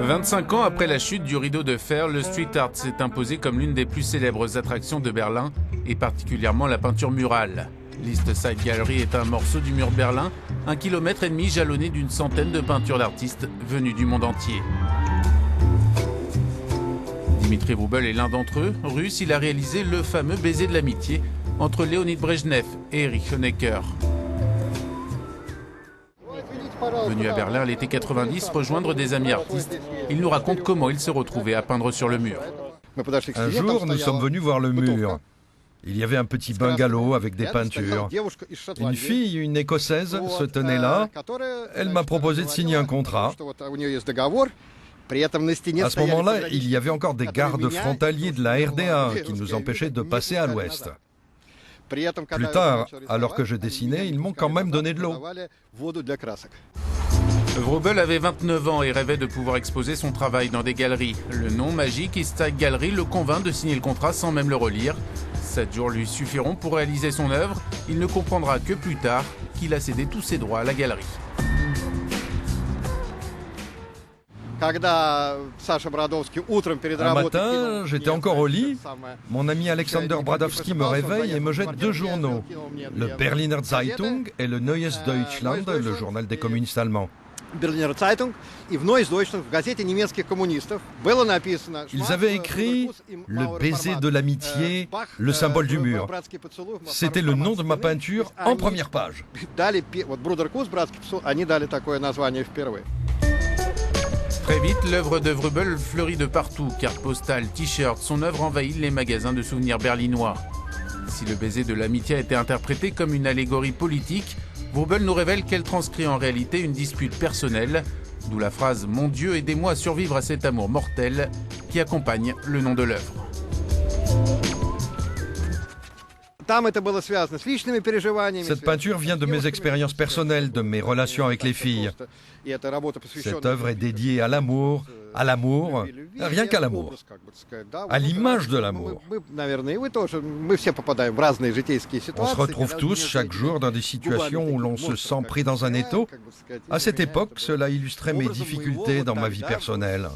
25 ans après la chute du rideau de fer, le street art s'est imposé comme l'une des plus célèbres attractions de Berlin, et particulièrement la peinture murale. L'East Side Gallery est un morceau du mur de Berlin, 1,5 km jalonné d'une centaine de peintures d'artistes venus du monde entier. Dimitri Wrubel est l'un d'entre eux. Russe, il a réalisé le fameux baiser de l'amitié entre Léonid Brejnev et Erich Honecker. Venu à Berlin à l'été 90 rejoindre des amis artistes, il nous raconte comment il s'est retrouvé à peindre sur le mur. Un jour, nous sommes venus voir le mur. Il y avait un petit bungalow avec des peintures. Une fille, une Écossaise, se tenait là. Elle m'a proposé de signer un contrat. À ce moment-là, il y avait encore des gardes frontaliers de la RDA qui nous empêchaient de passer à l'ouest. Plus tard, alors que je dessinais, ils m'ont quand même donné de l'eau. Wrubel avait 29 ans et rêvait de pouvoir exposer son travail dans des galeries. Le nom magique East Side Gallery le convainc de signer le contrat sans même le relire. 7 jours lui suffiront pour réaliser son œuvre. Il ne comprendra que plus tard qu'il a cédé tous ses droits à la galerie. Un matin, j'étais encore au lit. Mon ami Alexander Bradowski me réveille et me jette 2 journaux. Le Berliner Zeitung et le Neues Deutschland, le journal des communistes allemands. Ils avaient écrit « Le baiser de l'amitié, le symbole du mur ». C'était le nom de ma peinture en première page. Très vite, l'œuvre de Wrubel fleurit de partout. Cartes postales, t-shirts, son œuvre envahit les magasins de souvenirs berlinois. Si le baiser de l'amitié a été interprété comme une allégorie politique, Wrubel nous révèle qu'elle transcrit en réalité une dispute personnelle, d'où la phrase « Mon Dieu, aidez-moi à survivre à cet amour mortel » qui accompagne le nom de l'œuvre. Cette peinture vient de mes expériences personnelles, de mes relations avec les filles. Cette œuvre est dédiée à l'amour, rien qu'à l'amour, à l'image de l'amour. On se retrouve tous chaque jour dans des situations où l'on se sent pris dans un étau. À cette époque, cela illustrait mes difficultés dans ma vie personnelle.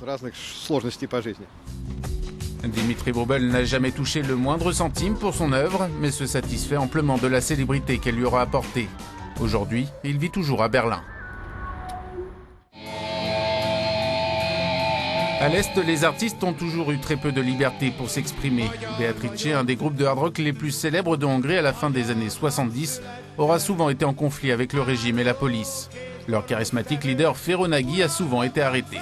Dimitri Wrubel n'a jamais touché le moindre centime pour son œuvre, mais se satisfait amplement de la célébrité qu'elle lui aura apportée. Aujourd'hui, il vit toujours à Berlin. À l'Est, les artistes ont toujours eu très peu de liberté pour s'exprimer. Beatrice, un des groupes de hard rock les plus célèbres de Hongrie à la fin des années 70, aura souvent été en conflit avec le régime et la police. Leur charismatique leader Fero Nagy a souvent été arrêté.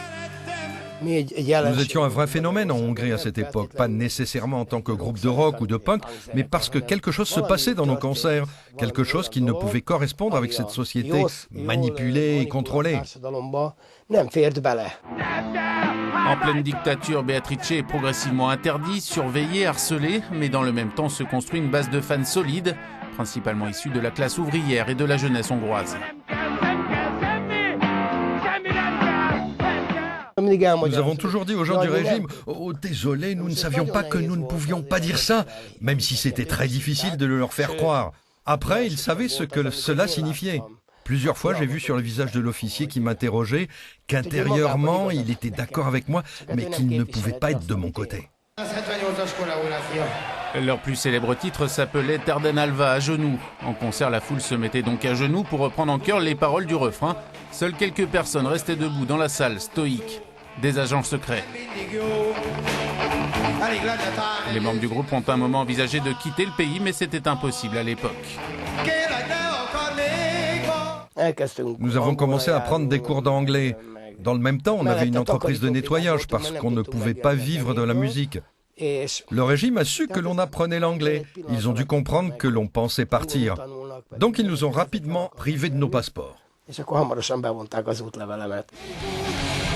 Nous étions un vrai phénomène en Hongrie à cette époque, pas nécessairement en tant que groupe de rock ou de punk, mais parce que quelque chose se passait dans nos concerts, quelque chose qui ne pouvait correspondre avec cette société manipulée et contrôlée. En pleine dictature, Beatrice est progressivement interdite, surveillée, harcelée, mais dans le même temps se construit une base de fans solide, principalement issue de la classe ouvrière et de la jeunesse hongroise. Nous avons toujours dit aux gens du régime « Oh, désolé, nous ne savions pas que nous ne pouvions pas dire ça », même si c'était très difficile de le leur faire croire. Après, ils savaient ce que cela signifiait. Plusieurs fois, j'ai vu sur le visage de l'officier qui m'interrogeait qu'intérieurement, il était d'accord avec moi, mais qu'il ne pouvait pas être de mon côté. Leur plus célèbre titre s'appelait Terden Alva, à genoux. En concert, la foule se mettait donc à genoux pour reprendre en chœur les paroles du refrain. Seules quelques personnes restaient debout dans la salle, stoïques. Des agents secrets. Les membres du groupe ont un moment envisagé de quitter le pays, mais c'était impossible à l'époque. Nous avons commencé à prendre des cours d'anglais. Dans le même temps, on avait une entreprise de nettoyage parce qu'on ne pouvait pas vivre de la musique. Le régime a su que l'on apprenait l'anglais. Ils ont dû comprendre que l'on pensait partir. Donc ils nous ont rapidement privés de nos passeports.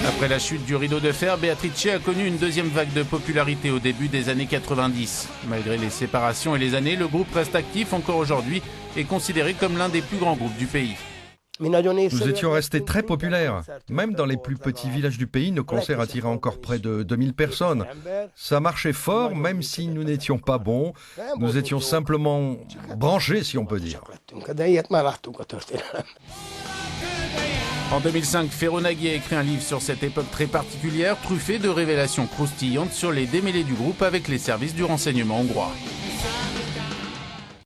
Après la chute du rideau de fer, Beatrice a connu une deuxième vague de popularité au début des années 90. Malgré les séparations et les années, le groupe reste actif encore aujourd'hui et considéré comme l'un des plus grands groupes du pays. Nous étions restés très populaires. Même dans les plus petits villages du pays, nos concerts attiraient encore près de 2000 personnes. Ça marchait fort, même si nous n'étions pas bons. Nous étions simplement branchés, si on peut dire. En 2005, Ferro Nagy a écrit un livre sur cette époque très particulière, truffé de révélations croustillantes sur les démêlés du groupe avec les services du renseignement hongrois.